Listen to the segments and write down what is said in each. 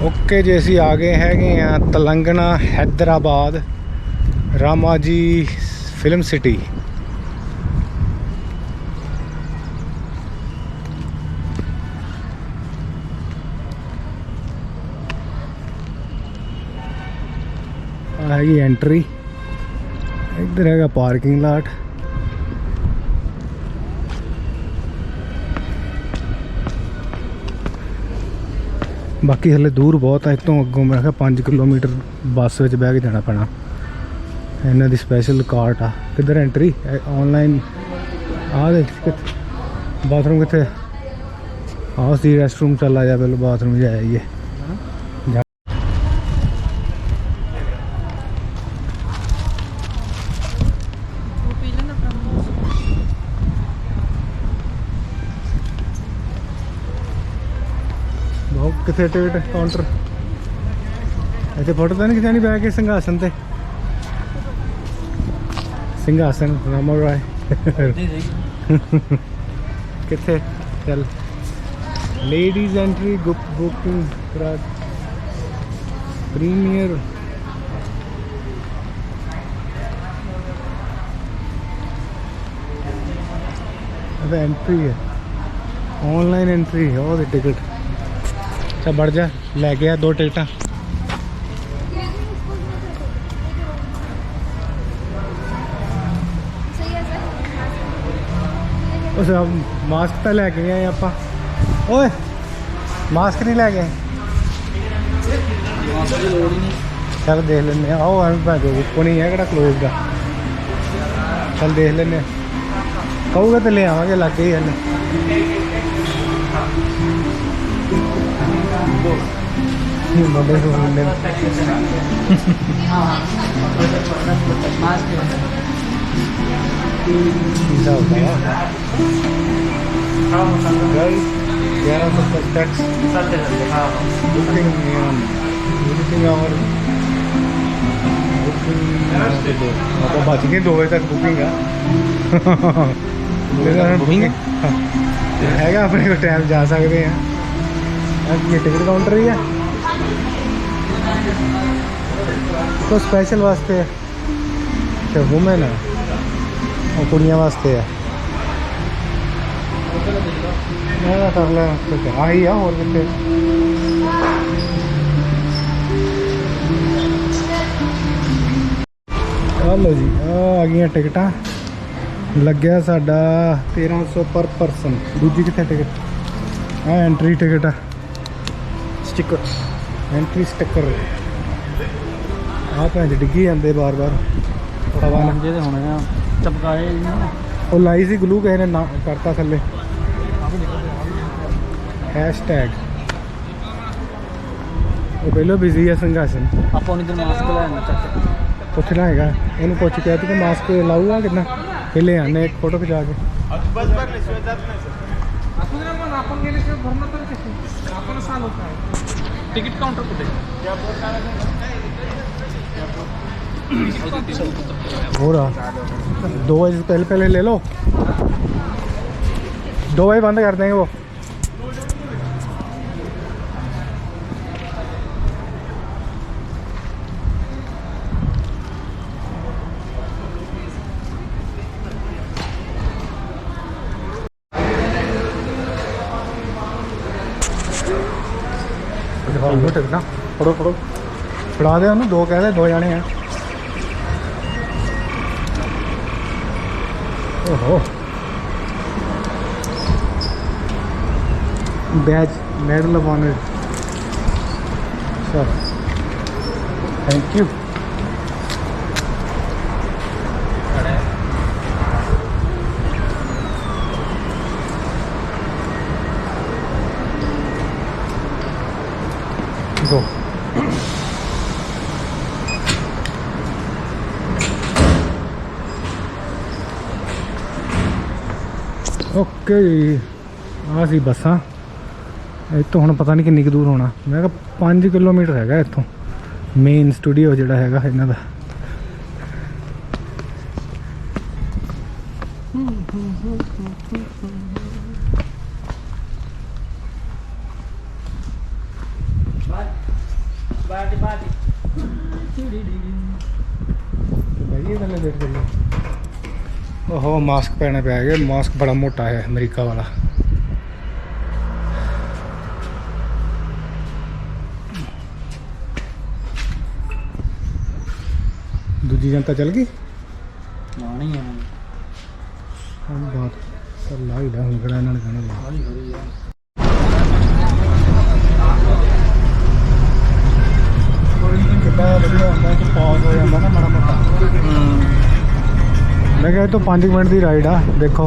Okay जी, असी आ गए हैं तेलंगाना हैदराबाद रामाजी फिल्म सिटी। हैगी एंट्री, इधर हैगा पार्किंग लाट। बाकी हले दूर बहुत है इतों अगों, मैं 5 किलोमीटर बस में बह के जाना पैना। इन्हों की स्पैशल कार्ट आ। किधर एंट्री ऑनलाइन आ दे बाथरूम कितने आ सी रेस्ट रूम चल आ जा, पहले बाथरूम जाइए। कितने टिकट काउंटर इतने फोटो तो नहीं खिंचानी बह के सिंघासन ते सिंघासन रामा राय कितने चल ladies entry booking premier entry है, ऑनलाइन एंट्री है और टिकट। अच्छा बढ़ जा, लै गया 2 टिकटा। उस मास्क तो लैके गए आप, ओए मास्क नहीं लै गए। चल देख लें, आओ को नहीं है कि क्लोज का। चल देख लें, कहूँगा तो ले आवेंगे लागे ही हल। बड़े बच गए 2 बजे तक बुकिंग है अपने को टाइम जा सकते हैं। टिकट काउंटर ही है तो स्पेशल वास्ते है, अच्छा वुमेन है और कुड़ियाँ वास्ते है। मैं कर ला आ ही आ और कितने हेलो जी आ गई टिकटा। लग्या साडा 1300 पर परसन। दूजी कितने टिकट हाँ एंट्री टिकट है, स्टिकर एंट्री स्टिकर आप डिग्गी जाते बार बार हवा होने चपकाए वो लाई सी ग्लू किसी ने ना करता थले हैशटैग वो पहले बिजी है सिंघासन। आप पुछना है इन्होंने पुछ के कि मास्क लाऊगा कितना पहले आने एक फोटो खिंचा के तिकीट काउंटर कुठे हो रहा 2 बजे पहले पहले ले लो, 2 बजे बंद कर देंगे वो। टिकटा फड़ो फड़ो फड़ा दे उन्होंने 2 कह दे 2 जाने हैं। ओहो badge medal of honour sir, thank you. दो ओके आ सी बसा इतों हुण पता नहीं किन्नी क दूर होना। मैं कहा 5 किलोमीटर हैगा इतों मेन स्टूडियो जिहड़ा हैगा इन्हां दा। भाई गल वेट करिए। ओहो मास्क पहने पे आएगा, मास्क बड़ा मोटा है अमेरिका वाला। दूजी जनता चल गई नहीं है हम बात कर ला ही ला हूँ कड़ा इन्होंने कहना कितना बढ़िया होंगे तो पॉज हो जाता ना माड़ा मोटा। मैं कहा तो 5 मिनट की राइड आ देखो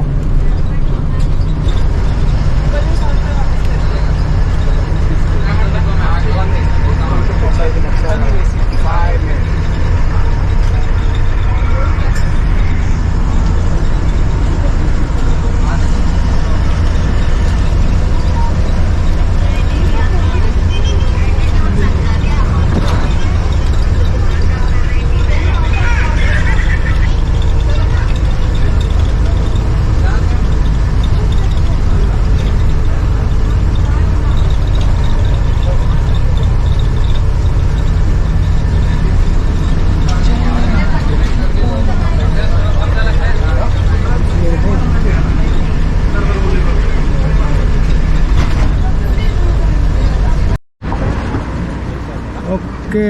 ओके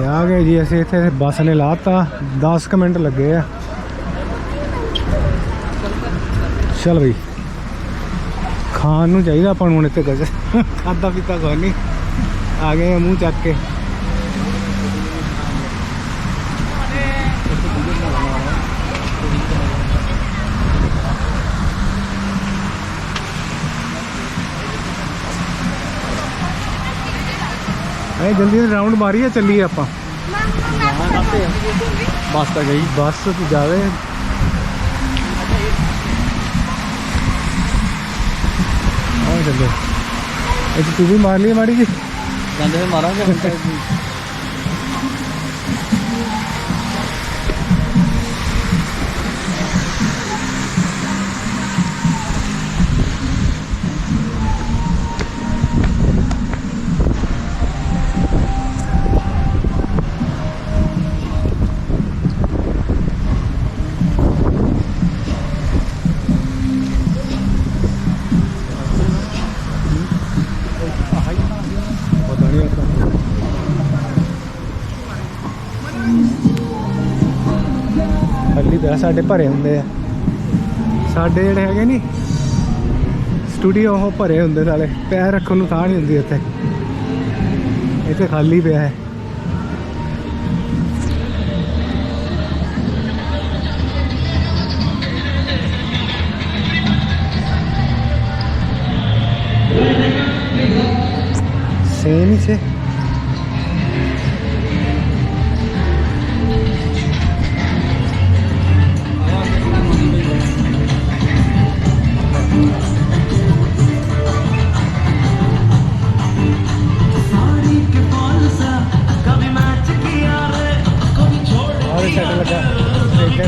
आ गए जी ਅਸੀਂ ਇੱਥੇ ਬੱਸ ਨੇ ਲਾਤਾ 10 ਮਿੰਟ ਲੱਗੇ ਆ। ਚਲ ਬਈ ਖਾਣ ਨੂੰ ਚਾਹੀਦਾ ਆਪਾਂ ਨੂੰ ਹੁਣ ਇੱਥੇ ਕੁਝ ਖਾਦਾ ਪੀਤਾ ਕੋਈ ਨਹੀਂ ਆ ਗਏ ਆ ਮੂੰਹ ਚੱਕ ਕੇ। जल्दी से राउंड मारिए चलिए आप बस तो गई बस तो जावे चलो तू भी मार लिए माड़ी जी मारा ਸਾਡੇ ਭਰੇ ਹੁੰਦੇ ਆ ਸਾਡੇ ਜਿਹੜੇ ਹੈਗੇ ਨਹੀਂ ਸਟੂਡੀਓ ਉਹ ਭਰੇ ਹੁੰਦੇ ਸਾਲੇ ਪੈਰ ਰੱਖਣ ਨੂੰ ਥਾਂ ਨਹੀਂ ਹੁੰਦੀ ਇੱਥੇ ਇੱਥੇ ਖਾਲੀ ਪਿਆ ਹੈ। सेम ही से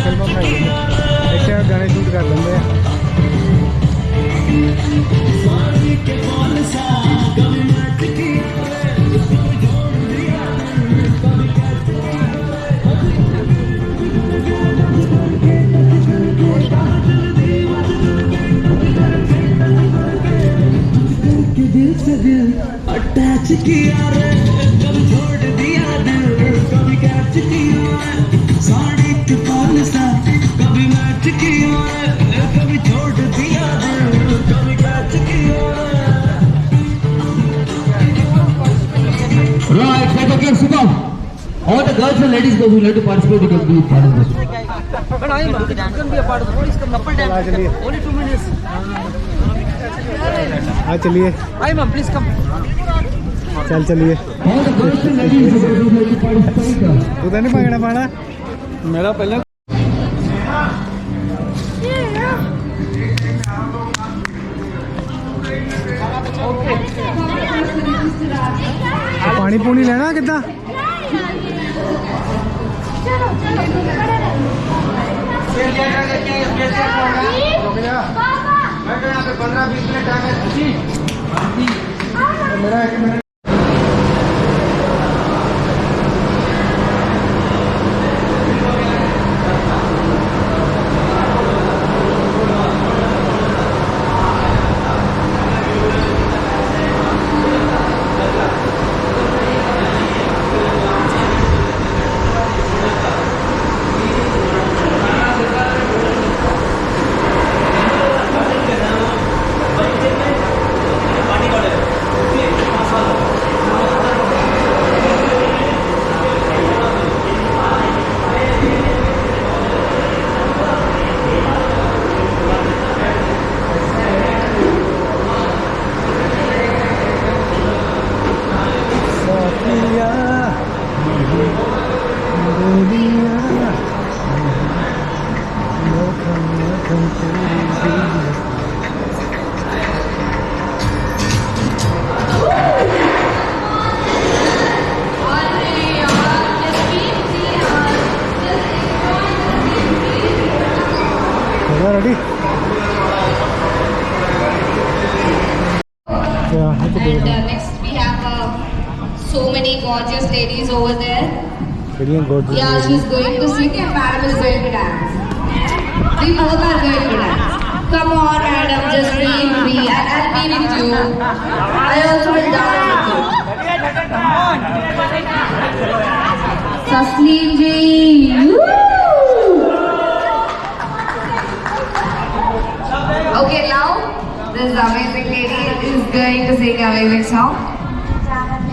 फिल्म बनाई इतने गाने शूट कर लेंगे। अटैच किया रे कभी छोड़ दिया दिल कभी कैच किया साड़ी के पाल सा कभी मैच किया रे कभी छोड़ दिया दिल कभी कैच किया right take a care sit down all the girls and ladies those who like to participate you can be part of this but I am can be a part of the please come couple dance only 2 minutes हाँ चलिए आई ma'am please come चल चलिए तू तो नहीं भागना पाना मेरा पहले पानी पूनी लेना कितना मैं तो यहाँ पे 15-20 मिनट आ गए। 1 मिनट दिया दे दिया मक्खन मक्खन तेरी दिया। Ready And next we have so many gorgeous ladies over there. Yeah, she's going to sing and Madam is going to dance. We both are going to dance. Come on, Madam, just be free. I'll be with you. I also will dance with you. Tasleem ji. Woo! Okay, now this amazing lady is going to sing an amazing song.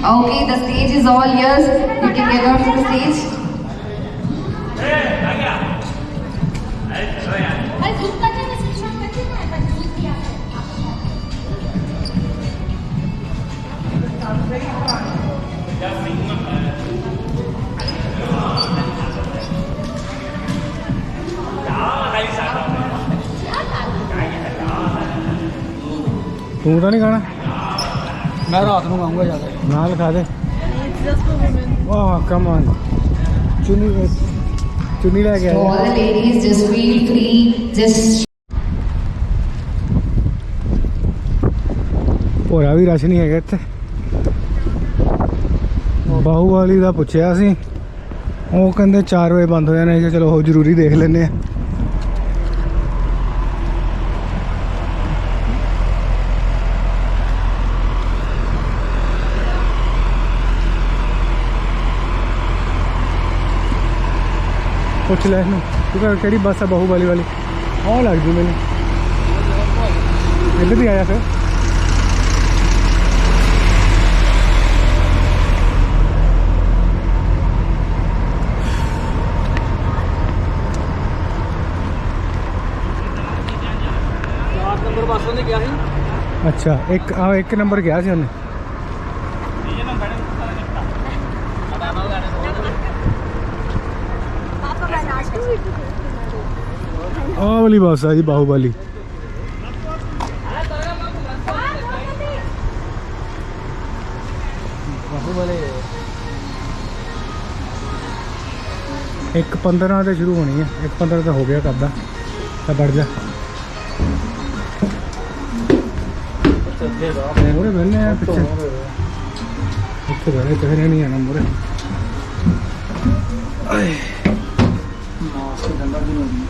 Okay, the stage is all yours. You can get on to the stage. तू तो नहीं खाना मैं रात ਨੂੰ ਆਉਂਗਾ ਜ਼ਿਆਦਾ नाल खा दे वाह कम ऑन चुनी चुनी लेके So all the ladies, just feel free. Just Bhora we rush ਨਹੀਂ ਹੈਗਾ ਇੱਥੇ ਬਾਹੂਵਾਲੀ ਦਾ ਪੁੱਛਿਆ ਸੀ ਉਹ ਕਹਿੰਦੇ 4 ਵਜੇ ਬੰਦ ਹੋ ਜਾਣਾ। ਚਲੋ ਉਹ ਜ਼ਰੂਰੀ ਦੇਖ ਲੈਂਦੇ ਆ। ਪੁੱਛ ਲੈ ਇਹਨੂੰ ਕਿਹੜੀ ਬੱਸ ਆ ਬਾਹੂਵਾਲੀ ਵਾਲੀ ਉਹ ਲੱਗ ਜੂ ਮੈਨੂੰ ਇੱਧਰ ਵੀ ਆਇਆ ਫਿਰ ਨੰਬਰ ਬੱਸ ਉਹਨੇ ਕਿਹਾ ਸੀ ਅੱਛਾ ਇੱਕ ਨੰਬਰ ਗਿਆ ਸੀ ਉਹਨੇ ਆਹ ਵਾਲੀ ਬੱਸ ਆ ਜੀ ਬਾਹੂਵਾਲੀ ਇੱਕ 15 ਤੇ ਸ਼ੁਰੂ ਹੋਣੀ ਹੈ 1:15 ਤਾਂ ਹੋ ਗਿਆ ਕਰਦਾ ਤਾਂ ਵੜ ਜਾ ਮੋਰੇ ਬੰਨੇ ਆ ਪਿੱਛੇ ਇੱਥੇ ਬੜੇ ਕਹਿਣੇ ਨਹੀਂ ਆਣਾ ਮੋਰੇ ਮਾਸਕ ਠੰਡਾ ਦੀ ਹੁੰਦੀ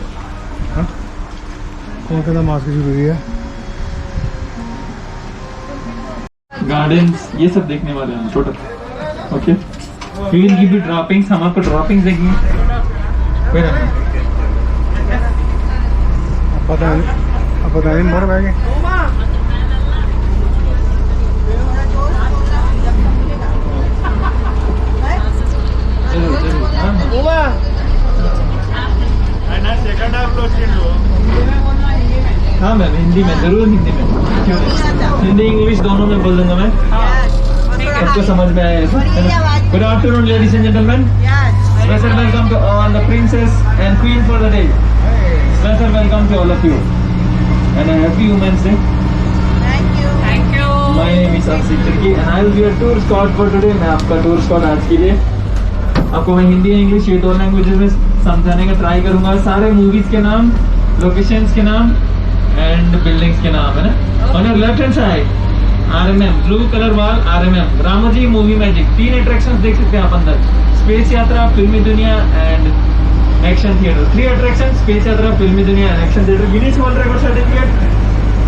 ਹਾਂ ਕੌਣ ਕਹਿੰਦਾ ਮਾਸਕ ਜ਼ਰੂਰੀ ਹੈ गार्डन्स ये सब देखने वाले हैं छोटा okay we will give you droppings हम आपको ड्रॉपिंग्स देंगे कोई ना पता नहीं मोर बह गए हाँ मैम हिंदी में जरूर हिंदी में क्यों हिंदी इंग्लिश दोनों में बोल दूंगा मैं सबको समझ में आया good afternoon ladies and gentleman special welcome to all the princess and queen for the day special welcome to all of you and a happy women's day thank you. my name is Abhishek Turki and I will be your tour scout for today मैं आपका tour Scott आज के लिए आपको मैं हिंदी और English ये दो लैंग्वेजेस में समझाने का ट्राई करूंगा सारे मूवीज के नाम लोकेशंस के नाम एंड बिल्डिंग्स के नाम है ना on your left hand side RMM blue colour wall RMM Ramoji movie magic 3 attractions देख सकते हैं आप अंदर space Yatra Filmi Duniya and action theatre 3 attraction space Yatra Filmi Duniya and action theatre Guinness world record certificate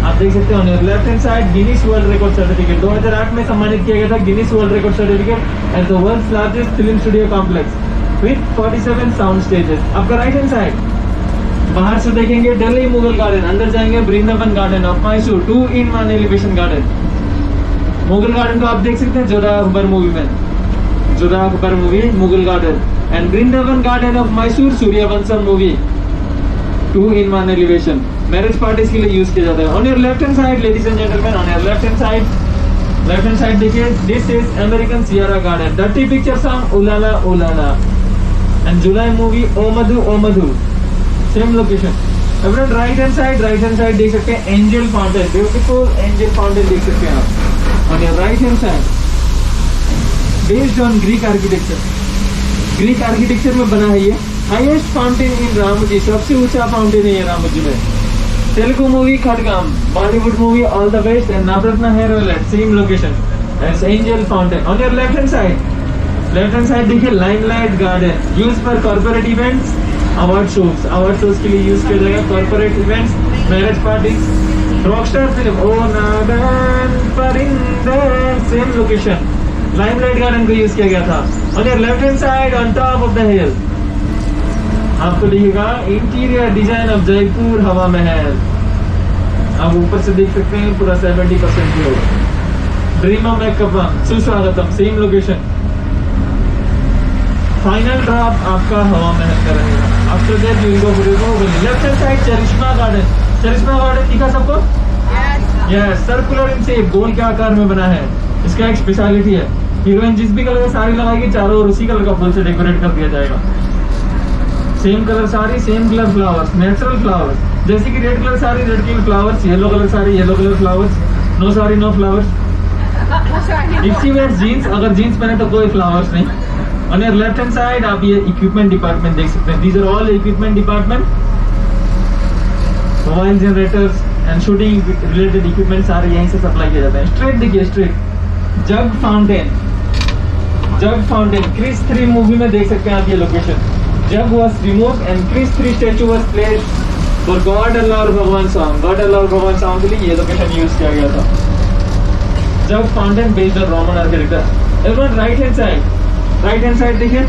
आप देख सकते हैं on your left hand side Guinness world record certificate 2008 में सम्मानित किया गया था Guinness world record certificate as the world's largest film studio complex with 47 sound stages आपका राइट हैंड साइड बाहर से देखेंगे दिल्ली मुगल गार्डन अंदर जाएंगे Vrindavan garden of Mysore 2-in-1 elevation garden Mughal garden को आप देख सकते हैं जोधा अकबर मूवी में Jodha Akbar movie Mughal garden and Vrindavan garden of Mysore Sooryavansham movie 2-in-1 elevation marriage parties के लिए यूज किया जाता है on your left hand side ladies and gentleman on your left hand side left hand side देखिए, this is American Sierra garden, dirty picture song उलाला उलाला, and Julayi movie ओ Madhu, same location. Everyone right hand side देख सकते हैं angel fountain, beautiful angel fountain देख सकते हैं आप। On your right hand side based on Greek architecture में बना है ये, हाईएस्ट फाउंटेन इन रामोजी, सबसे ऊंचा फाउंटेन है ये रामोजी में। Telugu movie Khadgam, Bollywood movie all the best, and Navratna hair oil at same location as angel fountain. On your left hand side देखिए limelight garden, use for corporate events, award shows के लिए use किया जाएगा, corporate events, marriage parties, Rockstar film ओ नादान परिंदे, same location limelight garden को use किया गया था। On your left hand side on top of the hill आपको दिखेगा इंटीरियर डिजाइन ऑफ जयपुर हवा महल। आप ऊपर से देख सकते हैं पूरा 70% floor. Dream of makeup, Suswagatham, same location. Final drop आपका हवा महल का रहेगा। After that you will go for left hand side Charisma garden दिखा सबको? यस, सर्कुलर इन शेप, गोल के आकार में बना है। इसका एक स्पेशलिटी है, हीरोइन जिस भी कलर का साड़ी लगाएगी चारों ओर उसी कलर का फूल से डेकोरेट कर दिया जाएगा। Same colour sari, same colour flowers, natural flowers, जैसे कि red colour sari red colour flowers, yellow colour sari yellow colour flowers, no sari no flowers. If she wears jeans, अगर जीन्स पहने तो कोई फ्लावर्स नहीं। On your left hand side आप ये equipment department देख सकते हैं, these are all equipment department, mobile generators and shooting related equipment सारे यहीं से सप्लाई किए जाते हैं। स्ट्रेट देखिए, स्ट्रेट जग फाउंटेन क्रिस 3 मूवी में देख सकते हैं आप ये location. Jug was removed and Chris 3 statue was placed for God Allah और भगवान सॉन्ग के लिए ये लोकेशन यूज किया गया था। Jug fountain based on Roman architecture. Everyone right hand side देखिए,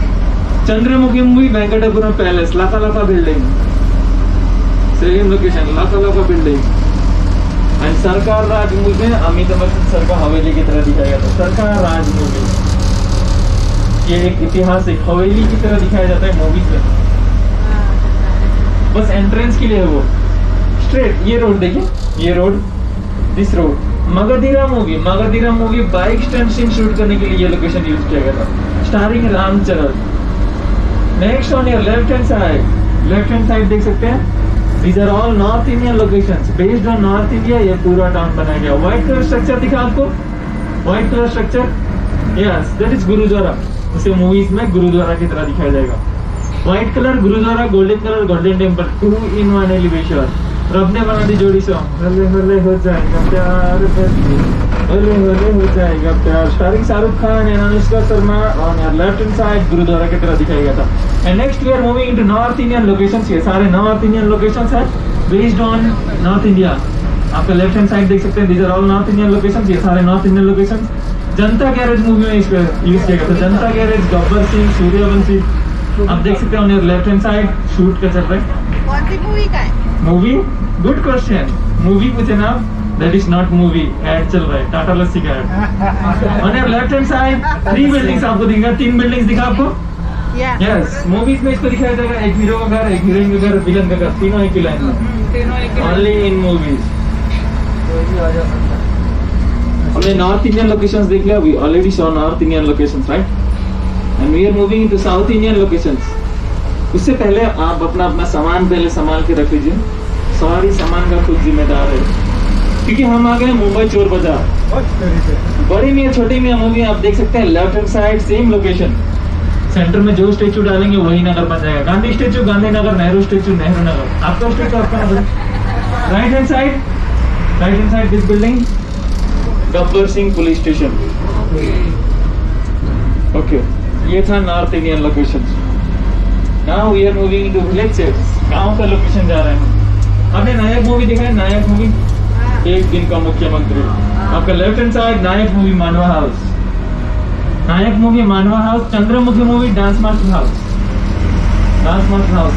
चंद्रमुखी मूवी वेंकटपुरम पैलेस, लाका बिल्डिंग, सेम लोकेशन लाका building. And Sarkar Raj movie में अमिताभ बच्चन सर का हवेली की तरह दिखाया गया था। सरकार राज मूवी ये एक ऐतिहासिक हवेली की तरह दिखाया जाता है मूवीज में, बस एंट्रेंस के लिए है वो। स्ट्रेट ये रोड देखिए, ये road, this road, Magadheera movie bike stunt scene shoot करने के लिए ये लोकेशन यूज किया गया था, starring Ramcharan. Next on your left hand side देख सकते हैं, these are all north Indian locations based on north India. ये पूरा टाउन बनाया गया। व्हाइट कलर स्ट्रक्चर दिखा आपको, white colour structure, yes that is gurudwara. उसे मूवीज में गुरुद्वारा की तरह दिखाया जाएगा। White colour gurudwara, golden colour Golden Temple, 2 in 1 elevation. Rab Ne बना दी जोड़ी सॉन्ग, हले हले हो जाएगा प्यार, हले हले हो जाएगा प्यार, starring Shahrukh Khan and Anushka Sharma. On your left hand side gurudwara की तरह दिखाया गया था। And next we are moving into north Indian locations. ये सारे नॉर्थ इंडियन लोकेशंस है बेस्ड ऑन नॉर्थ इंडिया। आपका लेफ्ट हैंड साइड देख सकते हैं, these are all north Indian locations. ये सारे north Indian locations. Janatha garage movie में इसको यूज किया गया था। जनता गैरेज, गब्बर सिंह, सूर्यवंशी, आप देख सकते हैं। On your left hand side shoot का चल रहा है। कौन सी मूवी का है? Movie, good question. मूवी पूछे ना, that is not movie, ad चल रहा है, टाटा लस्सी का ad. On your left hand side 3 buildings आपको दिखेगा, 3 बिल्डिंग्स दिखा आपको। यस, मूवीज में इसको दिखाया जाएगा, एक हीरो का घर, एक हीरोइन का घर, विलन का घर, तीनों एक ही लाइन में, ओनली इन मूवीज। हमने नॉर्थ इंडियन लोकेशंस देख लिया, we already saw north Indian locations, right, and we are moving into south Indian locations. उससे पहले आप अपना सामान पहले संभाल के रख लीजिए, सारी सामान का खुद जिम्मेदार है, क्योंकि हम आ गए मुंबई चोर बाजार। बड़ी मियां छोटी मियां मूवी आप देख सकते हैं, left hand side same location. Center में जो स्टेचू डालेंगे वही नगर बन जाएगा। गांधी स्टेचू गांधीनगर, नेहरू स्टेचू नेहरू नगर, आपका स्टेचू आपका नगर। Right hand side this building, Gabbar Singh police station. Okay, ये था north Indian location. Now we are moving into villages, गांव का लोकेशन जा रहे हैं। आपने नायक मूवी देखा है? नायक मूवी, एक दिन का मुख्यमंत्री। आपका left hand side Nayak movie मानवा हाउस, नायक मूवी मानवा house. Chandramukhi movie dance master house,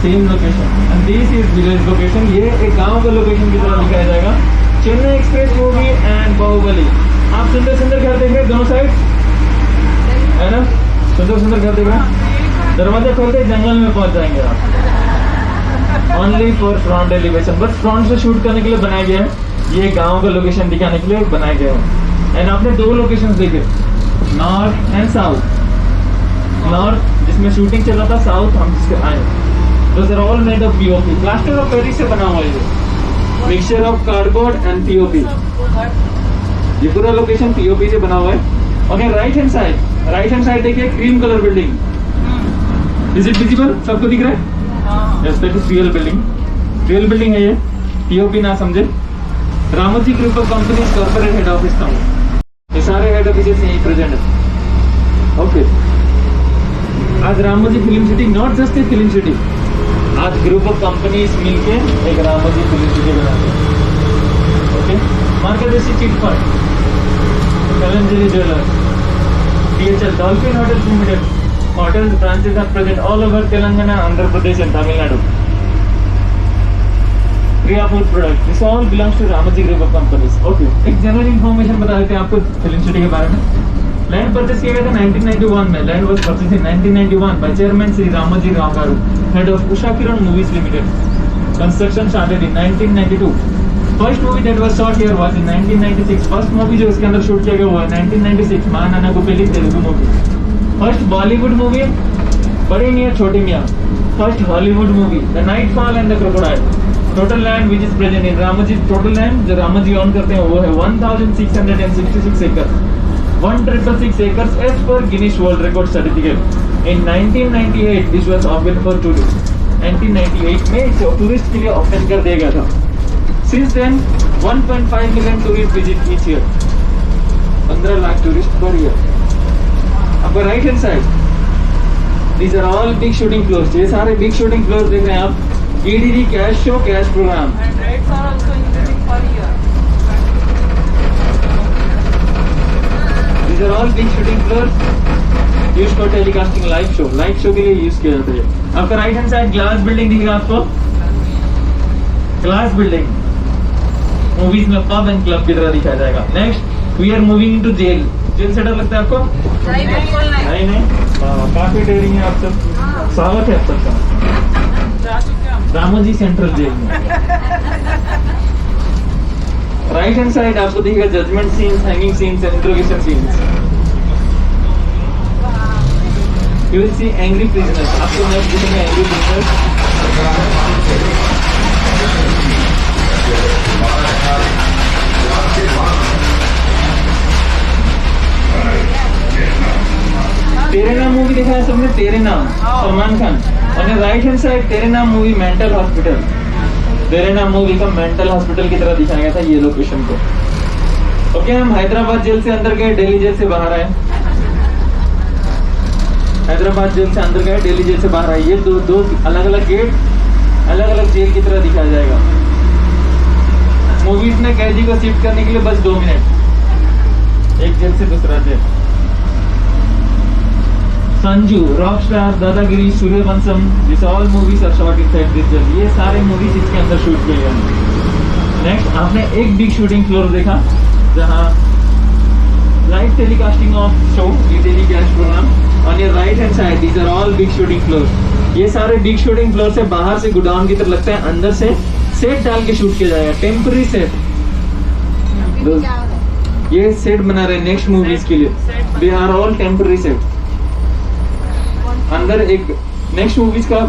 same location. And this is village location. ये एक गांव का लोकेशन की तरह दिखाया जाएगा। Chennai express movie and Baahubali. आप सुंदर सुंदर घर देख रहे हैं दोनों साइड, है ना? सुंदर सुंदर घर देख रहे हैं, दरवाजा खोलते जंगल में पहुंच जाएंगे आप। ओनली फॉर फ्रंट एलिवेशन, बस फ्रंट से शूट करने के लिए बनाया गया है। ये गांव का लोकेशन दिखाने के लिए बनाया गया है। एंड आपने दो लोकेशंस देखे, नॉर्थ एंड साउथ। नॉर्थ जिसमें शूटिंग चल रहा था, साउथ हम जिसके आए, those are all made of POP, plaster of Paris से बना हुआ है ये, mixture of cardboard and POP. ये पूरा लोकेशन पीओपी से बना हुआ है। ओके, राइट हैंड साइड देखिए, cream colour building, is it visible? सबको दिख रहा है? Yes, that is real building है ये, पीओपी ना समझे। Ramoji group of companies corporate head office था, ये सारे हेड ऑफिस यहीं प्रेजेंट है। ओके, आज Ramoji film city not just a film city, आज ग्रुप ऑफ कंपनीज मिलके एक रामोजी फिल्म सिटी बनाते हैं। Okay, market chit fund, Kalanjali Jewelers, DHL, Dolphin Hotels Limited, hotels branches are present all over Telangana, Andhra Pradesh and Tamil Nadu. Priya Food Products, this all belongs to Ramoji Group of Companies. Okay, एक general information बता देते हैं आपको film city के बारे में। Land purchase किया गया था 1991 में, land was purchase in 1991 by chairman Shri Ramoji Rao garu, head of Usha Kiran movies limited. Construction started in 1992। First movie that was shot here was in 1996। First movie जो इसके अंदर शूट किया गया हुआ है 1996, मां नाना को पहली Telugu movie. First Bollywood movie Bade Miyan Chhote Miyan. First Hollywood movie the night fall and the crocodile. Total land which is present in Ramoji, total land जो रामोजी ओन करते हैं वो है 1666 एकड़, 166 acres as per Guinness World Record certificate. In 1998 this was open for tourists. 1998 में इसे tourist के लिए ओपन कर दिया गया था। Since then 1.5 million tourists visit each year. 15 lakh tourist per year. आपका right hand side, these are all big shooting floors, ये सारे big shooting floors देख रहे हैं आप। EDD cash show, cash program. And rates are also increasing per year. These are all big shooting floors used for telecasting live show के लिए use किया जाता है। आपका right hand side glass building दिखेगा आपको, ग्लास बिल्डिंग मूवीज में pub and club की तरह दिखाया जाएगा। Next we are moving into jail setup लगता है आपको? नहीं, बिल्कुल नहीं। नहीं, काफी डेयरिंग है आप सब, स्वागत है आप सबका जा चुके हम रामोजी सेंट्रल जेल में। राइट हैंड साइड आपको दिखेगा judgment scenes, hanging scenes and interrogation scenes. You will see angry prisoners, आपको नेक्स्ट दिखेंगे angry prisoners. Tere Naam movie देखा है सबने? तेरे नाम, सलमान खान। और राइट हैंड साइड तेरे नाम मूवी मेंटल हॉस्पिटल, तेरे नाम मूवी का मेंटल हॉस्पिटल की तरह दिखाया गया था ये लोकेशन को। ओके, हम हैदराबाद जेल से अंदर गए, दिल्ली जेल से बाहर आए। हैदराबाद जेल से अंदर गए, दिल्ली जेल से बाहर आए। ये दो अलग अलग गेट, अलग अलग जेल की तरह दिखाया जाएगा। मूवीज में कैदी को शिफ्ट करने के लिए बस 2 मिनट, एक जेल से दूसरा jail. Sanju, Rockstar, Dadagiri, Sooryavansham, this all movies are shot inside this jail. ये सारे मूवीज इसके अंदर शूट किए गए। नेक्स्ट आपने एक बिग शूटिंग फ्लोर देखा जहां live telecasting of show, ETV cash program. On your right hand side these are all big shooting floor. ये सारे बिग शूटिंग फ्लोर से बाहर से गोडाउन की तरह लगता है, अंदर से सेट डाल के शूट किया जाएगा, टेम्पररी सेट। ये सेट बना रहे नेक्स्ट मूवीज के लिए, they are all temporary set. अंदर एक नेक्स्ट मूवीज का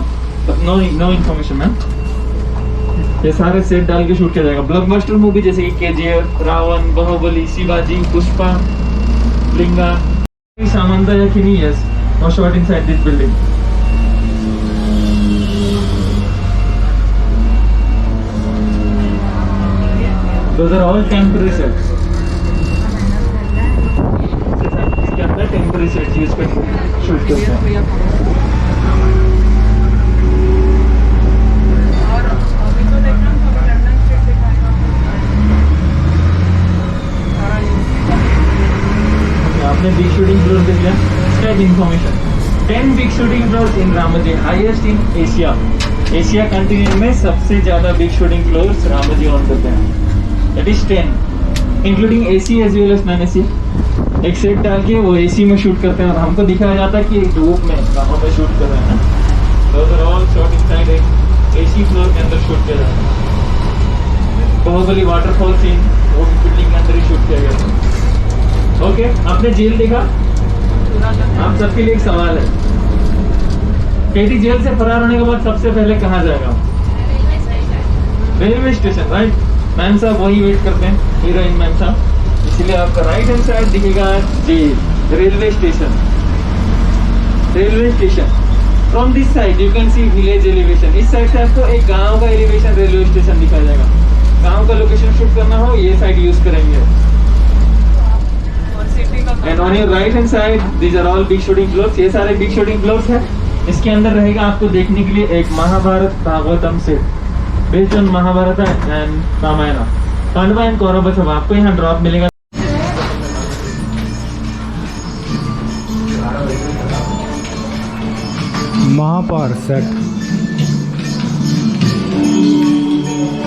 नो इन्फॉर्मेशन मैम, ये सारे सेट डाल के शूट किया जाएगा। ब्लॉकबस्टर मूवी जैसे कि केजीएफ, रावण, बाहुबली, शिवाजी, पुष्पा, लिंगा, सामंता या किनी, यस, और shot inside this building. Those are all temporary sets. इसके अंदर temporary sets यूज करके शूट करते हैं। और अभी तो देखना थोड़ा लंदन स्ट्रीट दिखाएगा। आपने बिग शूटिंग फ्लोर देख लिया। State information, 10 big shooting floors in Ramoji, highest in Asia. Asia continent में सबसे ज्यादा big shooting floors Ramoji on करते हैं। That is 10, including AC as well as non-AC। एक सेट डाल के वो AC में शूट करते हैं और हमको दिखाया जाता है कि एक धूप में गाँव में शूट कर रहे हैं। Those are all shot inside एक AC फ्लोर के अंदर शूट किया जाता है। बाहुबली वाटरफॉल सीन वो बिल्डिंग के अंदर ही शूट किया गया था। ओके, आपने जेल देखा? आप सबके लिए एक सवाल है, केटी जेल से फरार होने के बाद सबसे पहले कहाँ जाएगा? Railway station, right? मैम साहब वही वेट करते हैं, हीरोइन मैम साहब, इसलिए आपका राइट हैंड साइड दिखेगा jail, railway station. Railway station from this side you can see village elevation. इस साइड से आपको एक गांव का एलिवेशन रेलवे स्टेशन दिखाया जाएगा। गांव का लोकेशन शूट करना हो ये साइड यूज करेंगे। And on your right hand side these are all big shooting floors. ये सारे बिग शूटिंग फ्लोर्स है। इसके अंदर रहेगा आपको देखने के लिए एक महाभारत भागवतम से based on Mahabharat and Ramayan. Pandava and Kaurava सब आपको यहाँ ड्रॉप मिलेगा। महाभारत सेट।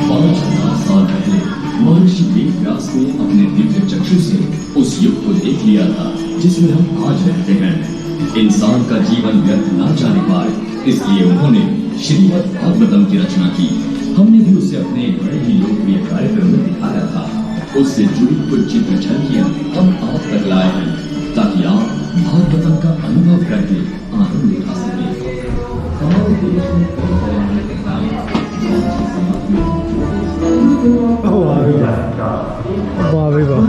5000 साल पहले महर्षि वेदव्यास ने अपने दिव्य चक्षु से उस युग को देख लिया था जिसमें हम आज रहते हैं। इंसान का जीवन व्यर्थ ना जाने पाए, इसलिए उन्होंने श्रीमद् भागवतम की रचना की। हमने भी उसे अपने बड़े ही लोकप्रिय कार्यक्रम में दिखाया था। उससे जुड़ी कुछ चित्र झलकियां हम आप तक लाए हैं ताकि आप भागवतम का अनुभव करके आनंद उठा सकें। हमारे देश में कई तरह के वाह भाई वाह।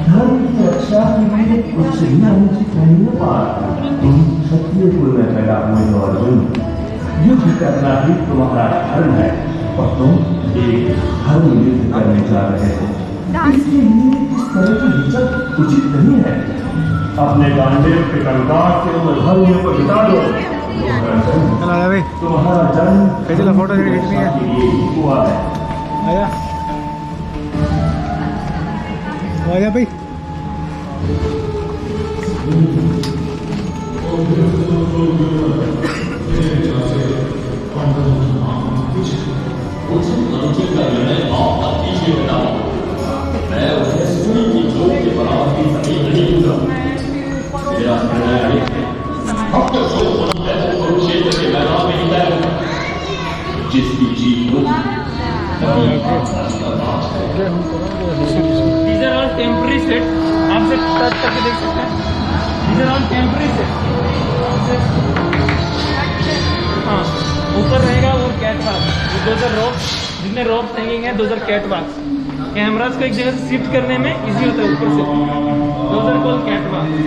धर्म की रक्षा के लिए कुछ भी अनुचित नहीं हो पा। तुम क्षत्रिय कुल में पैदा हुए हो अर्जुन, युद्ध करना ही तुम्हारा धर्म है और तुम एक धर्म युद्ध करने जा रहे हो। इसके लिए इस तरह की हिचक उचित नहीं है। अपने गांडीव के कंकाल से उन धर्मियों को जिता दो। भाई तुम्हारा जन्म चला फोटो खींचनी है। ये ही हुआ है। आया आया भाई। जिसकी जीत हो These are all temporary sets. आप से टच करके देख सकते हैं। These are all temporary sets. हाँ, ऊपर रहेगा वो कैटवॉक। Those are ropes, जितने ropes हैंगिंग हैं, those are catwalks. कैमरास को एक जगह से शिफ्ट करने में इजी होता है ऊपर से। Those are called catwalks.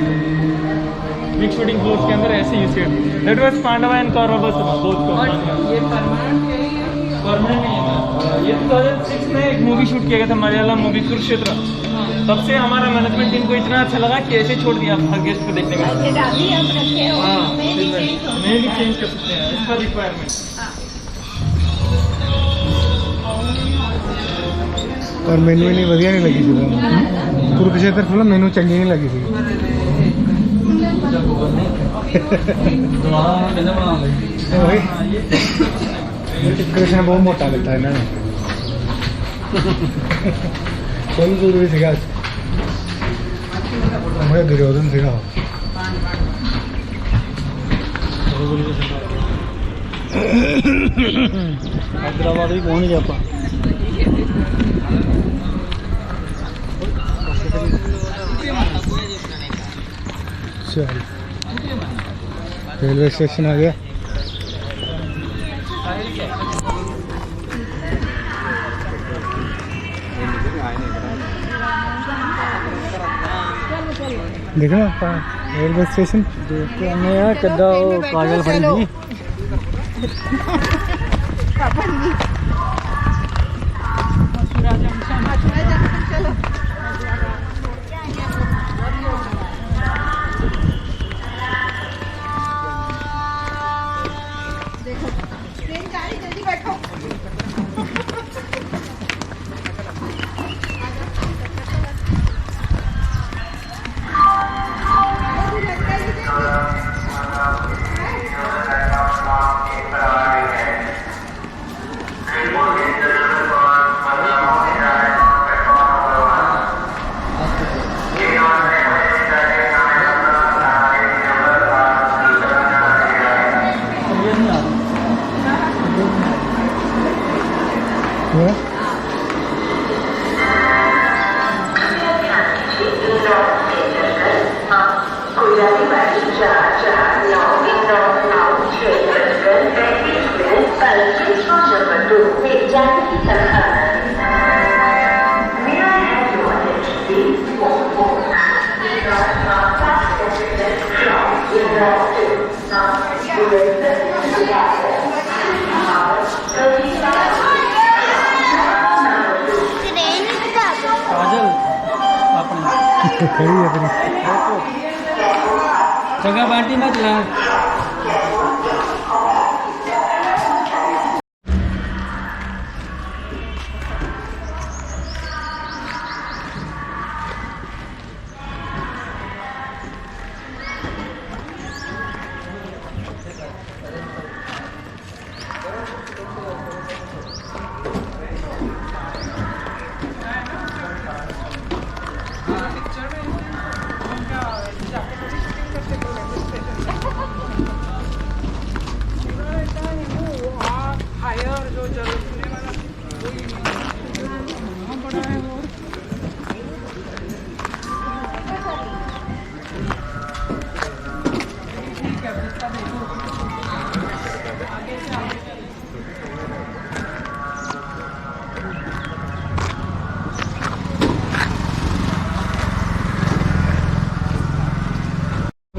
Big shooting floors के अंदर ऐसे यूज किया। That was Pandava and Kaurav both को। ये परमानेंट है या परमानेंट नहीं है। ये 2006 में एक मूवी शूट किया गया था, मलयालम मूवी कुरुक्षेत्र। तब से हमारा मैनेजमेंट टीम को इतना अच्छा लगा कि ऐसे छोड़ दिया गेस्ट को देखने का। हाँ, मैं भी चेंज कर सकते हैं इसका रिक्वायरमेंट। और मैनू इन्नी वधिया नहीं लगी थी कुरुक्षेत्र फिल्म, मैनू चंगी नहीं लगी थी। कृष्ण बहुत मोटा लगता है इन्होंने। कोई जरूरी सीगा हमारे दुर्योधन सीगा। हैदराबाद भी पहुंच गया आप। चल रेलवे स्टेशन आ गया। देखो ना रेलवे स्टेशन यार किदा काजल फड़ी थी। काजल अपने खड़ी है अपनी जगह बांटी मत ला।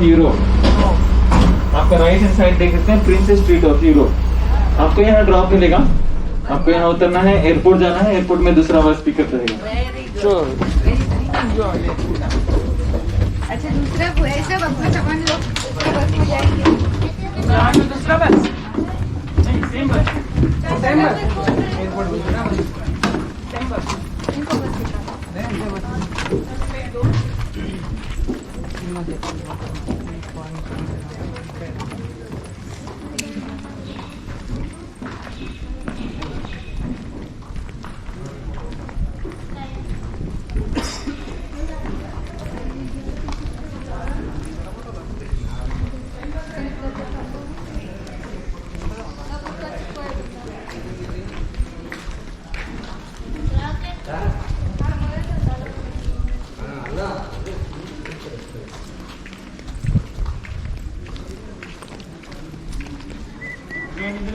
यूरोप, आपका राइट हैंड साइड देख सकते हैं प्रिंसेस स्ट्रीट ऑफ यूरोप। आपको यहाँ ड्रॉप मिलेगा, आपको यहाँ उतरना है, एयरपोर्ट जाना है, एयरपोर्ट में दूसरा बस पिकअप रहेगा। अच्छा दूसरा ऐसा अपना सामान लो बस में जाएंगे। दूसरा बस नहीं, सेम बस। एयरपोर्ट दूसरा बस सेम बस इनको बस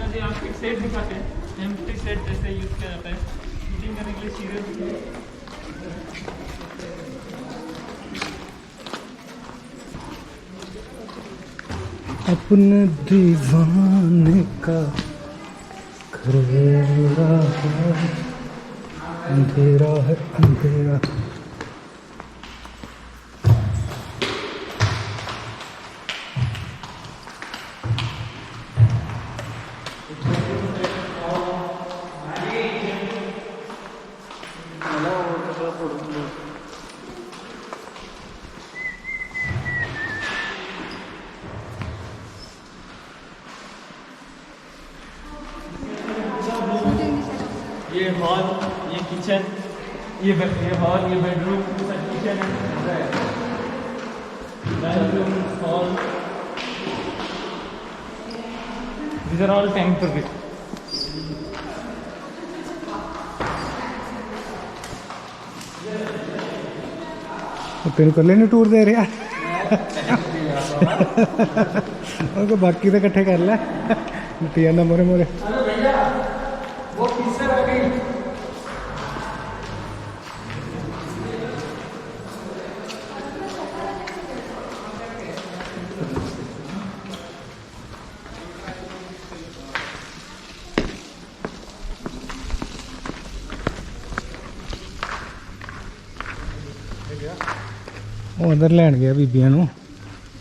जी आप एक सेट दिखाते हैं, एम्प्टी सेट जैसे यूज किया जाता है हीटिंग करने के लिए सीरियल। अपने दीवाने का घर मेरा है, अंधेरा है अंधेरा। ये हॉल, ये किचन, ये हॉल, ये बेडरूम, किचन है, bedroom, hall, these are all temporary. तेन कल्ले नहीं टूर दे रहा बाकी तो इकट्ठे कर लै लुटी जाना मोरे मोरे। ਉਹ ਅੰਦਰ ਲੈਣ ਗਿਆ ਬੀਬੀਆਂ ਨੂੰ।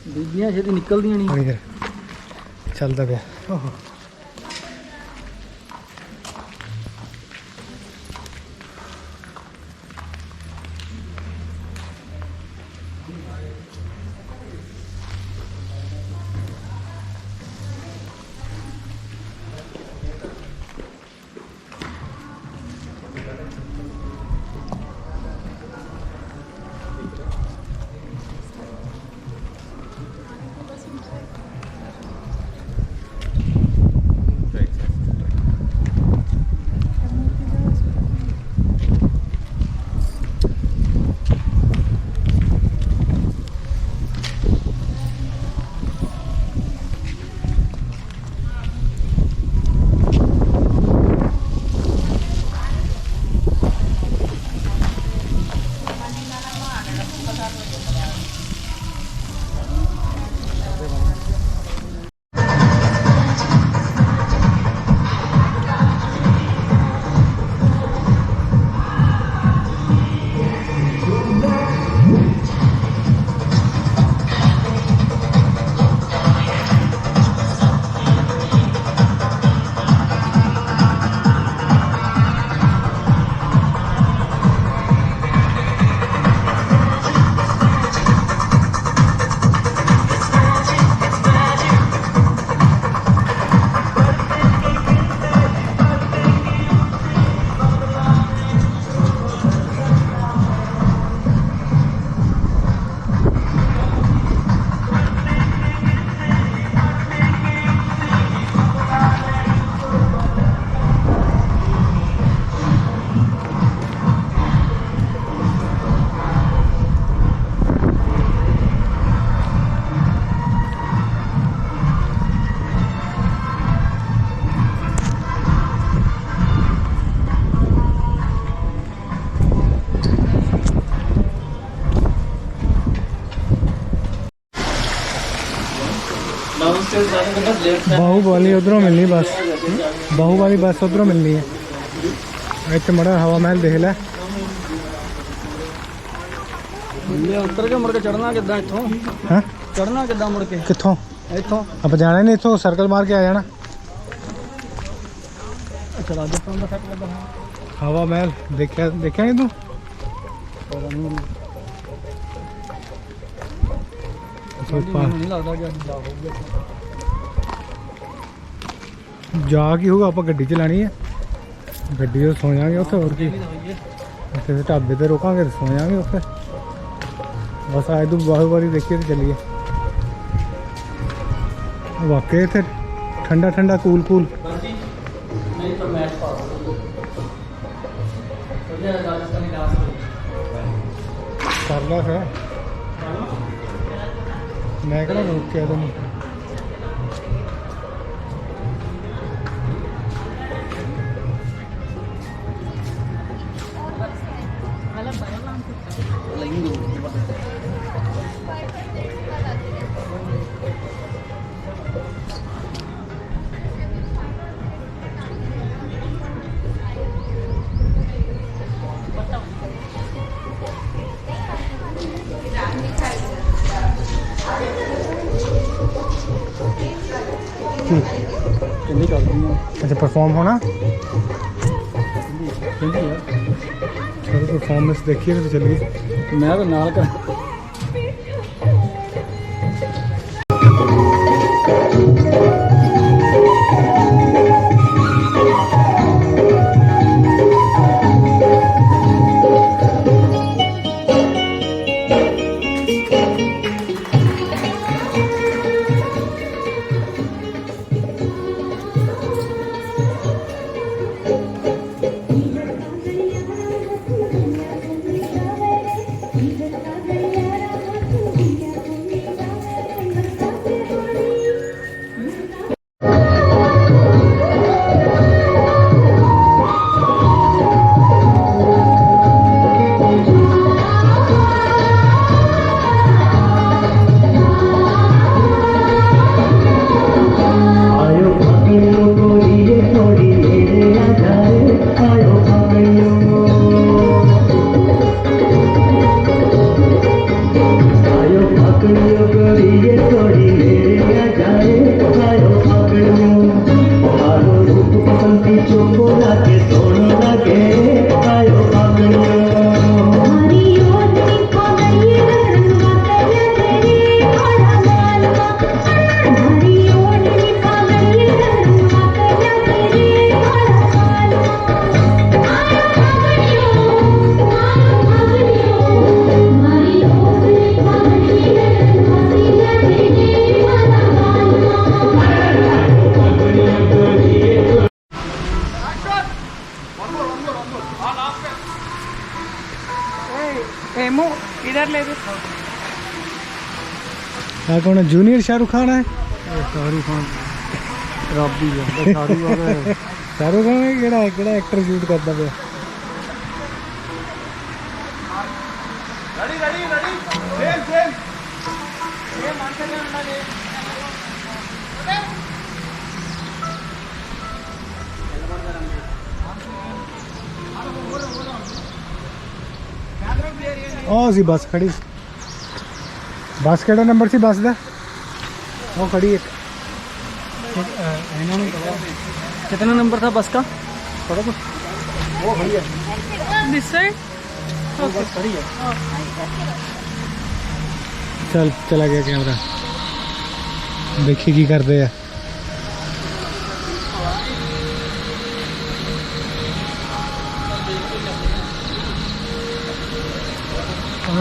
ਬੀਬੀਆਂ ਛੇਤੀ ਨਿਕਲਦੀਆਂ ਨਹੀਂ। ਬੜੀ ਦੇਰ ਚੱਲਦਾ ਪਿਆ। ਓਹੋ बस लेफ्ट बाहुबली उधरों मिलनी बस, बाहुबली बस उधरों मिलनी है। इतने मड़ा हवा महल देख लै। ये उतर के मुड़ के चढ़ना किदा इथों? हाँ चढ़ना किदा मुड़ के? कितों? इथों आप जाना नहीं, इथों सर्कल मार के आ जाना। अच्छा राजस्थान का सेट लगा है। हवा महल देखा नहीं तू? नहीं लगता कि जाओगे जा की होगा, आप गड्डी चलानी है, गड्डी तो सो जाएंगे उत्थे, और की उत्थे ढाबे ते रोकांगे तो सो जाएंगे उत्थे। बस आज तू बाहुबली देखिए तो चलिए। वाकई इतने ठंडा ठंडा कूल कूल। नहीं तो मैच पास तो ये राजस्थानी डांस कर ला है, मैं कहना रोक के तुम। हिंदी कर दूंगा। अच्छा परफॉर्म होना, हिंदी है चलो परफॉर्मेंस देखिए तो चलिए। मैं तो नाल कर इधर ले दे। क्या कौन है? जूनियर शाहरुख खान है? शाहरुख खान रब्बी है शाहरुख खान शाहरुख खान है केड़ा एक्टर शूट करता पे? Ready ready ready same same ये मानते हैं ना ये ओ सी बस खड़ी, बस केड़ा नंबर सी बस दा? ओ खड़ी एक। कितना नंबर था बस का? पता कुछ वो खड़ी है दिस साइड बस खड़ी है। चल चला गया कैमरा, देखिए की करते हैं।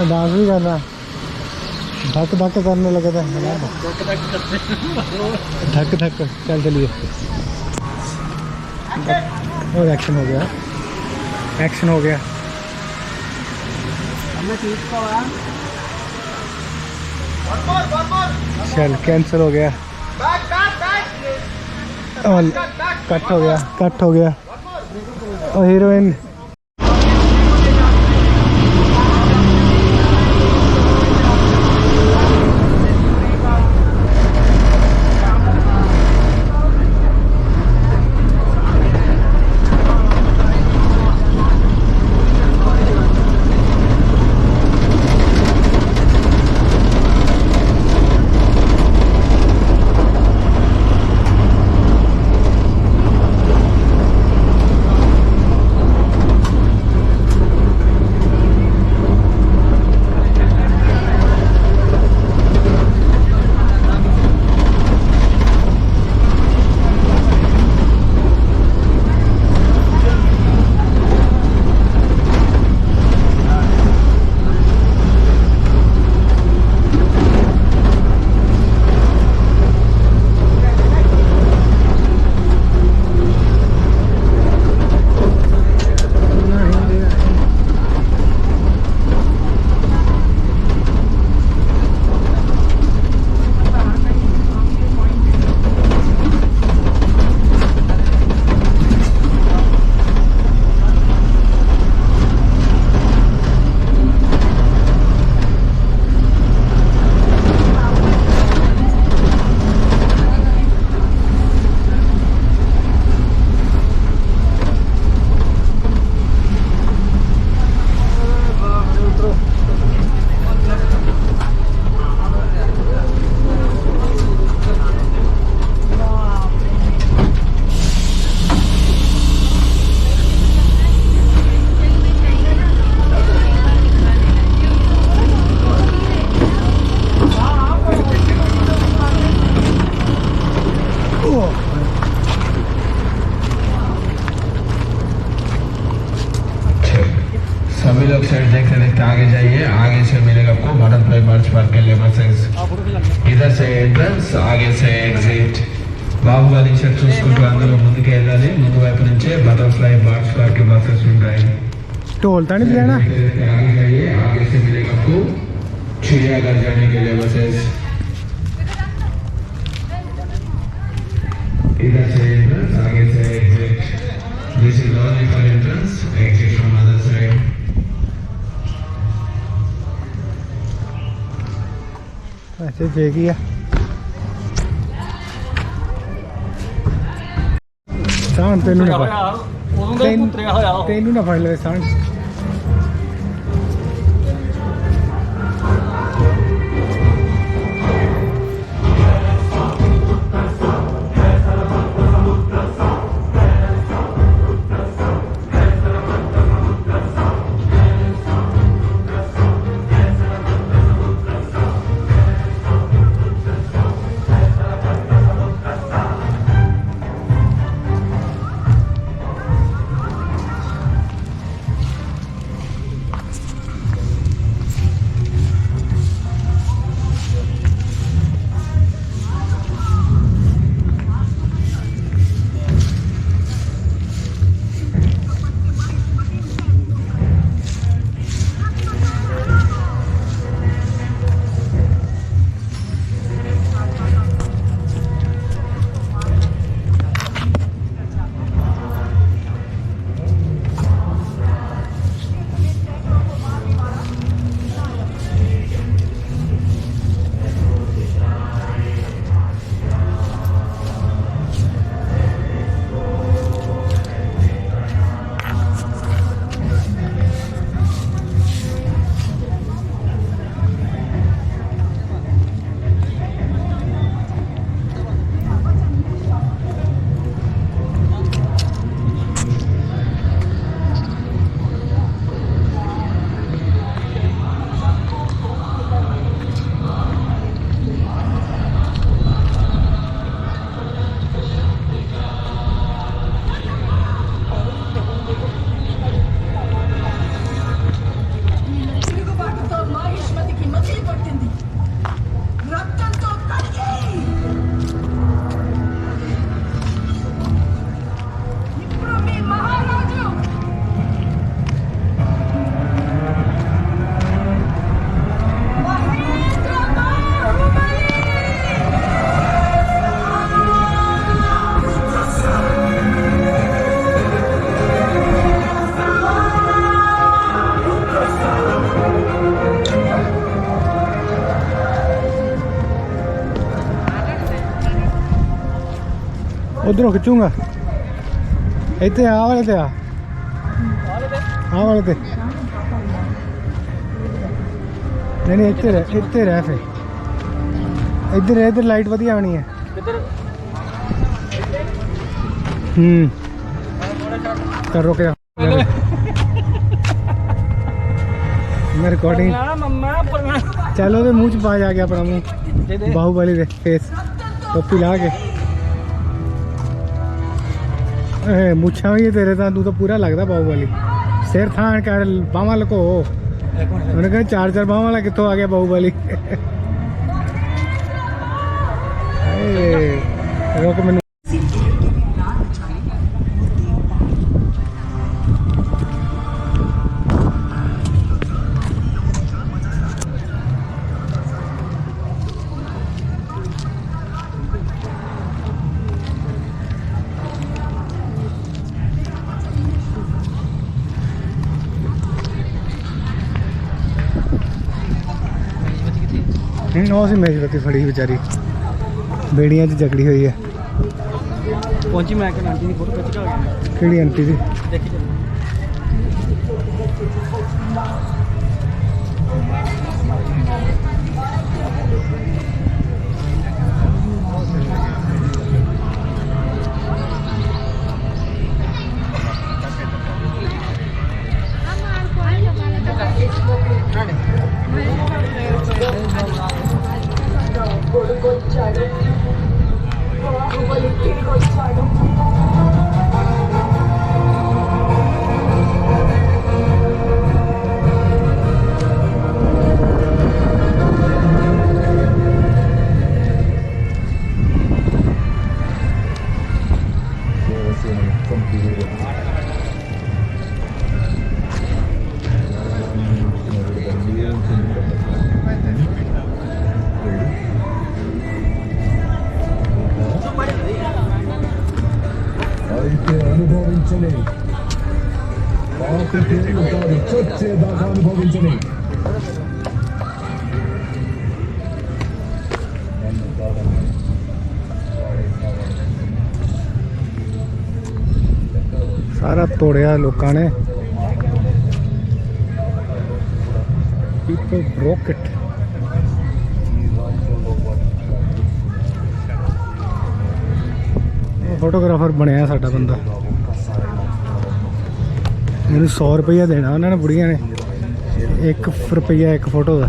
डांस भी करना, धक धक करने लगे थे, धक धक। चल चलिए, और एक्शन हो गया, एक्शन हो गया। चल कैंसिल हो गया, कट हो गया, कट हो गया। और हीरोइन जाइए, आगे से मिलेगा आपको बटरफ्लाई बर्ड्स पार्क के लिए बसेस। इधर से एंट्रेंस, आगे से एग्जिट। బాహుబలి షర్ట్ చూసుకుంటూ అందులో ముందుకు వెళ్ళాలి, ముందు వైపు నుంచే బటర్ఫ్లై బర్డ్స్ పార్క్ के बसेस ఉంటాయి। ढोलता नहीं बजाना। आगे जाइए, आगे से मिलेगा आपको चिड़ियाघर जाने के लिए बसेस। इधर से एंट्रेंस, आगे से exit. This is only for entrance, exit from other side. ऐसे फेंकी है ਸਾਂ ਤੈਨੂੰ ਨਾ ਉਦੋਂ ਦਾ ਪੁੱਤਰਿਆ ਹੋਇਆ ਉਹ। ਤੈਨੂੰ ਨਾ ਫੜ ਲੈ ਸਾਂ उधरों खिंचूंगा इतने आ वाले ते आ वाले ते नहीं इतने रह फिर इधर इधर लाइट वधिया आनी है कर रुक जा मैं रिकॉर्डिंग चलो तो मुँह च बाज आ गया अपना मुँह बाहुबली दे फेस टोपी ला के मुछा भी तेरे तू तो पूरा लगता बाहुबली सिर थान कर बाहवां लको उन्हें कहा चार बाह वाला कितों आ गया बाहुबली रोक मैनू ਉਹ ਸੀ ਮੇਜਵਤੀ ਫੜੀ ਵਿਚਾਰੀ ਬੇੜੀਆਂ 'ਚ ਜਕੜੀ ਹੋਈ ਹੈ ਪਹੁੰਚੀ ਮੈਂ ਕਿ ਆਂਟੀ ਦੀ ਫੋਟੋ ਖਿੱਚ ਕੇ ਆ ਗਿਆ ਕਿਹੜੀ ਆਂਟੀ ਦੀ ਦੇਖੀ ਚੱਲ అనుభవించని చచ్చేదాకా అనుభవించని सारा तोड़िया लोगों ने people broke it फोटोग्राफर बनया साडा बंदा मैंने 100 रुपया देना उन्होंने बुढ़िया ने 1 रुपया 1 फोटो का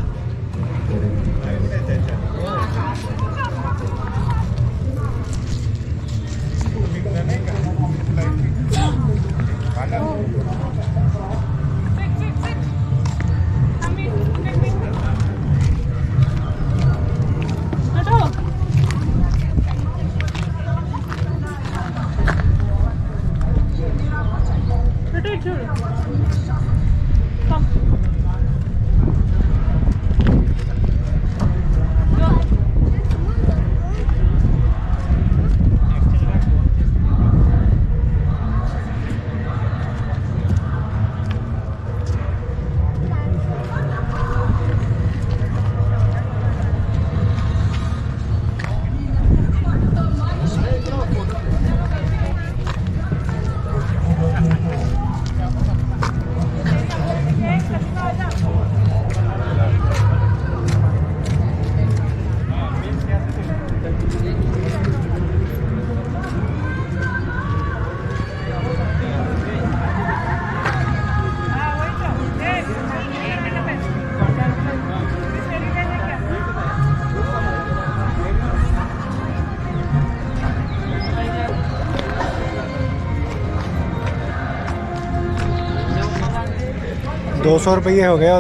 ₹200 रुपये हो गए वो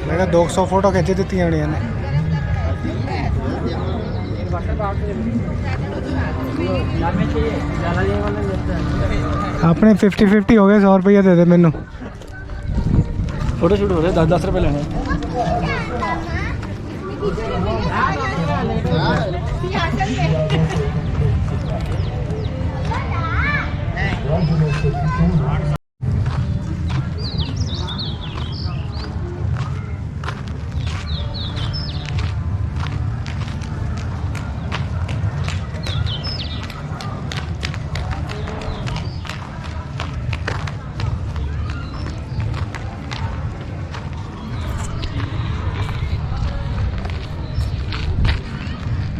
मैंने 200 फोटो खिंच दी होनी ने अपने 50-50 हो गए 100 रुपये दे दे मैनू फोटो शूट हो रहे 10-10 रुपये लेने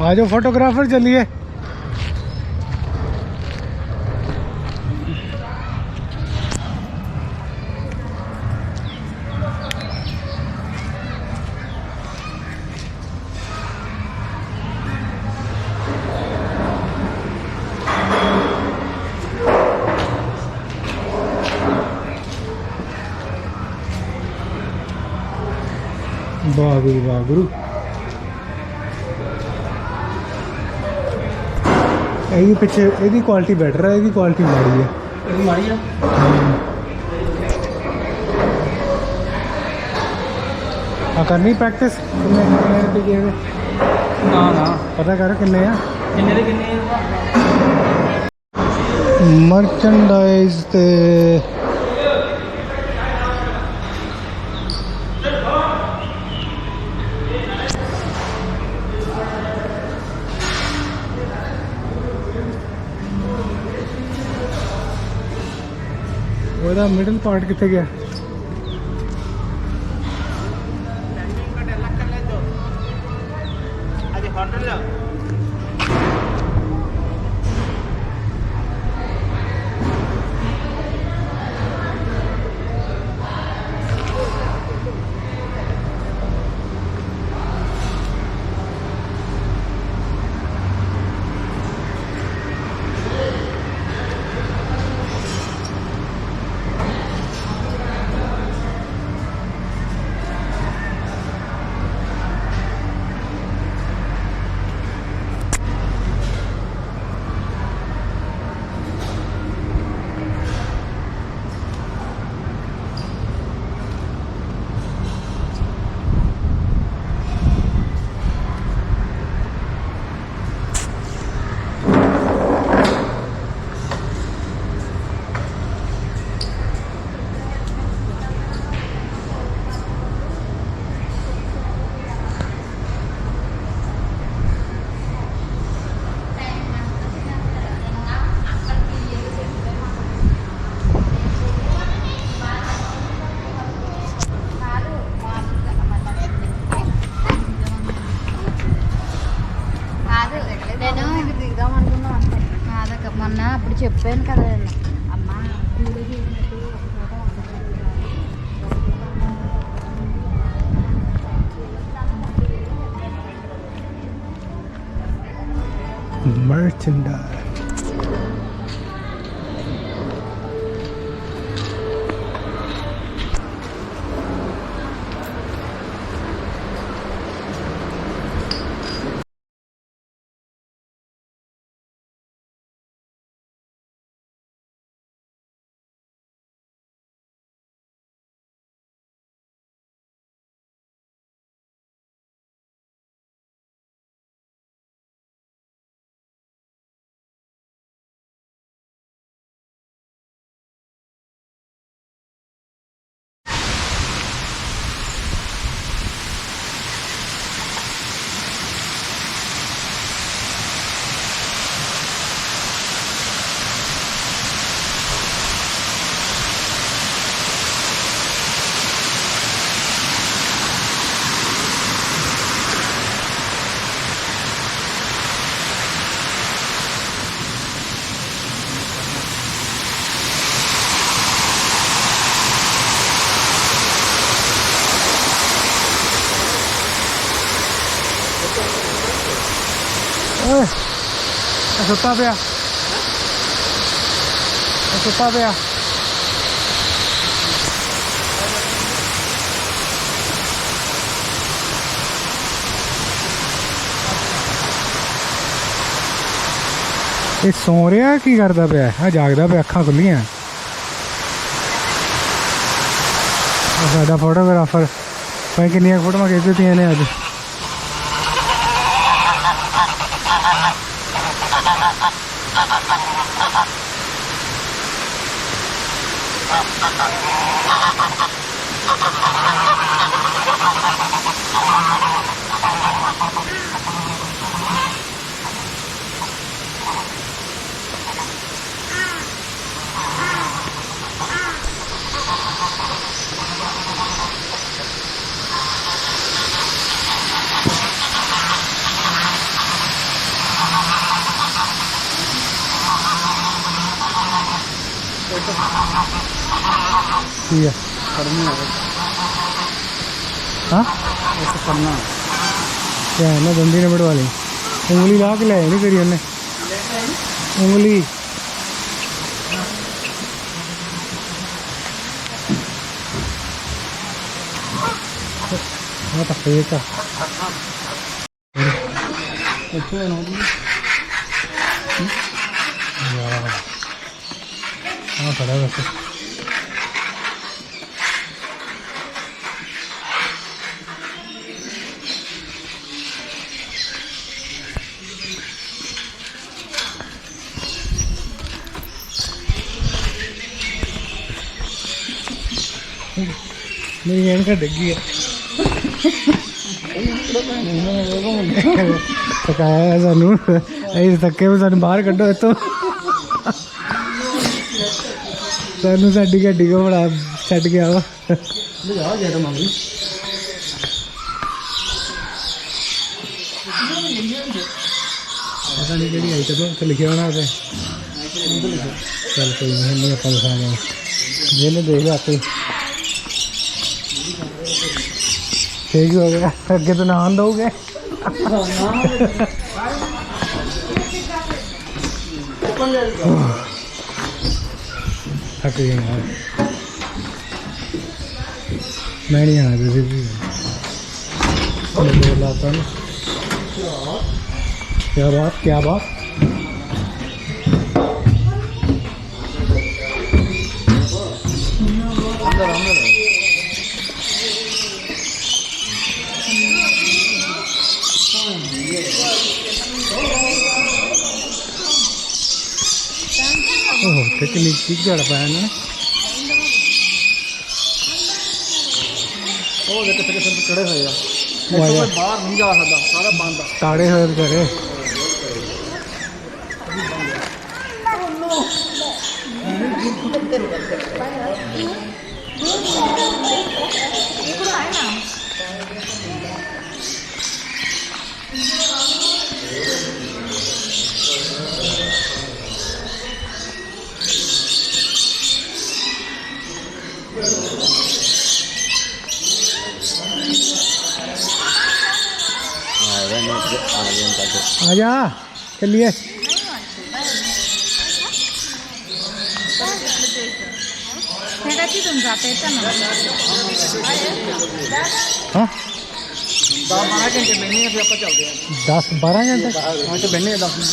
आ जाओ फोटोग्राफर चलिए वाह गुरु वाह गुरु यही पिछे यही क्वालिटी बेटर है यही क्वालिटी माड़ी है हाँ करनी प्रैक्टिस किन्ने रुपये ना ना पता कर किन्ने आ किन्ने मर्चेंडाइज ते मिडल पार्ट कितने गया నేను ఇది దిగుదాం అనుకున్నా కాదక్క మొన్న అప్పుడు చెప్పాను కదా అమ్మ merchandise. ਸੁੱਤਾ ਪਿਆ ਸੁੱਤਾ ਪਿਆ ਇਹ ਸੌਂ ਰਿਹਾ ਕੀ ਕਰਦਾ ਪਿਆ ਆ ਜਾਗਦਾ ਪਿਆ ਅੱਖਾਂ ਖੁੱਲੀਆਂ ਸਾਡਾ ਫੋਟੋਗ੍ਰਾਫਰ ਭਾਈ ਕਿੰਨੀਆਂ ਫੋਟੋਆਂ ਖਿੱਚ ਦਿੱਤੀਆਂ ਨੇ ਅੱਜ ठीक है हाँ करना क्या है ना दंदी ने बढ़वा ली उंगली ला के ले नहीं करी उन्हें उंगली हाँ तो फेंक हाँ खड़ा वैसे मेरी बहन का डिग्गी है थकाया सानू थके में सानू बाहर कड्डो इतों सानू साडी गड्डी को बड़ा छड्ड गया वा पता नहीं कि आई तो लिखे होना उसे चल कोई नहीं आप दिखाएंगे जेने देख लो आपे ठीक हो गया अगे तो नहान दोगे थक गए मैं नहीं आना जैसे बोलाता ना क्या बात ओह कितनी चीज जड़ पाया ना ਉਹ ਦੇ ਕਿਤੇ ਕਿਤੇ ਚੜੇ ਹੋਏ ਆ ਬਾਹਰ ਨਹੀਂ ਜਾ ਸਕਦਾ ਸਾਰਾ ਬੰਦ ਆ ਤਾੜੇ ਹੋਏ ਵਿਚਾਰੇ आ जा चलिए। हाँ 10-12 घंटे बहने फिर आप चलते हैं 10-12 घंटे हाँ तो बहने 10 मिनट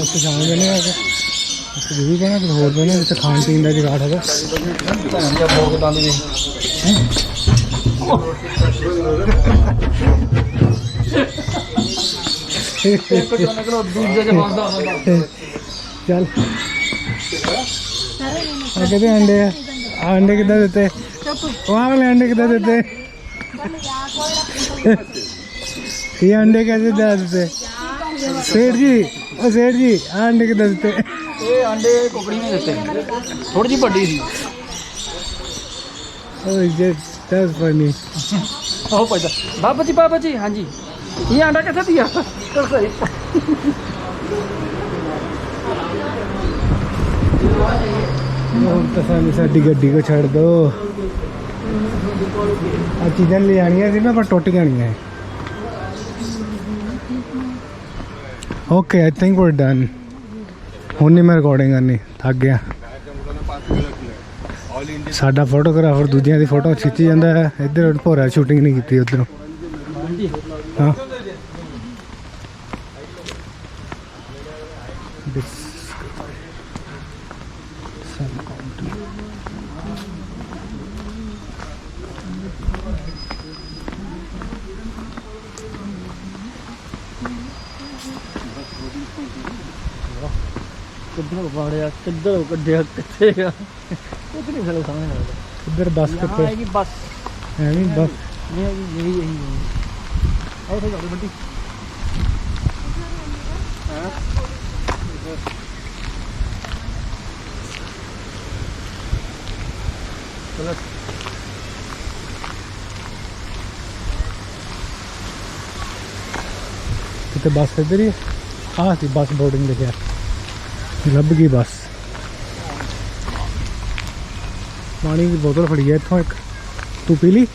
उससे शाम बने आगे भी कहना कि होर बने जिसे खान पीन का जुगाड़ होगा। चल कहते अंडे अंडे कितना देते वहाँ वाले अंडे कितना देते ये अंडे कैसे दे देते सेठ जी अंडे कितना देते ये अंडे कुकड़ी नहीं देते थोड़ी जी बड़ी थी that's funny। ओ पैसा बाबा जी हाँ जी ये अंडा कैसे दिया तो सही तो साडी गड्डी को छड़ दो आ चीज़ां ले आनियां सी ना पर टुट जानियां। Okay I think we are done. हुण नहीं मैं रिकॉर्डिंग करनी थक गया। साडा फोटोग्राफर दूजियां दी फोटो खिच्ची जांदा है इधर भोरा शूटिंग नहीं की उधरों। हाँ किधर बाड़िया किधर गड्ढिया किथे कुछ नहीं समझ आ रहा इधर बस कितने आएगी बस है नहीं बस नहीं आएगी यही और तो गाड़ी बड़ी चलो कितने बस इधर ही हाँ थी बस बोर्डिंग लिखा लभ गई बस। पानी की बोतल फड़ी है इतों एक तू पी ली।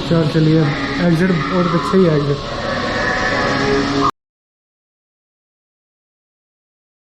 चल चलिए एग्जिट और पीछे ही है एग्जिट।